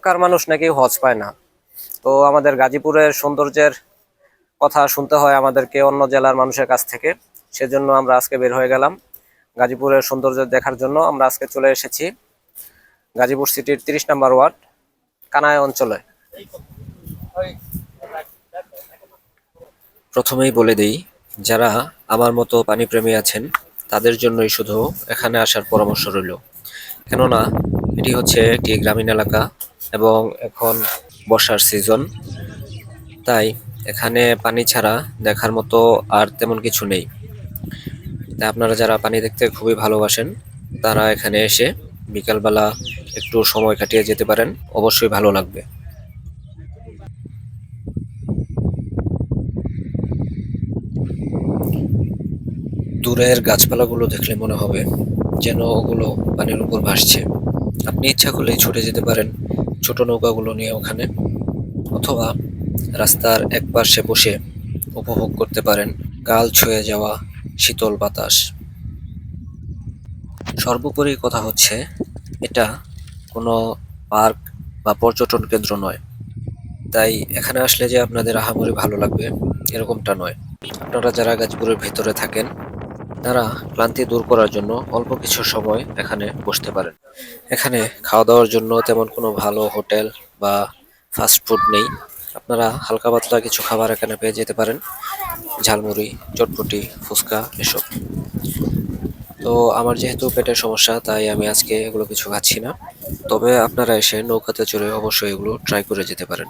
মক্কার মানুষ নাকি হজ পায় না। তো আমাদের গাজীপুরের সৌন্দর্যের কথা শুনতে হয় আমাদেরকে অন্য জেলার মানুষের কাছ থেকে। সেজন্য আমরা আজকে বের হয়ে গেলাম গাজীপুরের সৌন্দর্য দেখার জন্য। আমরা আজকে চলে এসেছি গাজীপুর সিটির 30 নম্বর ওয়ার্ড কানায় অঞ্চলে। প্রথমেই বলে দেই, যারা আমার মতো পানিপ্রেমী আছেন তাদের জন্যই শুধু এখানে আসার পরামর্শ রইল। কেননা এটি হচ্ছে একটি গ্রামীণ এলাকা এবং এখন বর্ষার সিজন, তাই এখানে পানি ছাড়া দেখার মতো আর তেমন কিছু নেই। তাই আপনারা যারা পানি দেখতে খুবই ভালোবাসেন তারা এখানে এসে বিকালবেলা একটু সময় কাটিয়ে যেতে পারেন, অবশ্যই ভালো লাগবে। দূরের গাছপালাগুলো দেখলে মনে হবে যেন ওগুলো পানির উপর ভাসছে। আপনি ইচ্ছা করলেই ছুটে যেতে পারেন ছোট নৌকাগুলো নিয়ে ওখানে, অথবা রাস্তার একপাশে বসে উপভোগ করতে পারেন গাল ছুঁয়ে যাওয়া শীতল বাতাস। সর্বোপরি কথা হচ্ছে, এটা কোনো পার্ক বা পর্যটন কেন্দ্র নয়, তাই এখানে আসলে যে আপনাদের আহামরি ভালো লাগবে এরকমটা নয়। আপনারা যারা গাজীপুরের ভেতরে থাকেন তারা ক্লান্তি দূর করার জন্য অল্প কিছু সময় এখানে বসতে পারেন। এখানে খাওয়া দাওয়ার জন্য তেমন কোনো ভালো হোটেল বা ফাস্ট ফুড নেই। আপনারা হালকা পাতলা কিছু খাবার এখানে পেয়ে যেতে পারেন, ঝালমুড়ি, চটপটি, ফুচকা এসব। তো আমার যেহেতু পেটের সমস্যা তাই আমি আজকে এগুলো কিছু খাচ্ছি না, তবে আপনারা এসে নৌকাতে চড়ে অবশ্যই এগুলো ট্রাই করে যেতে পারেন।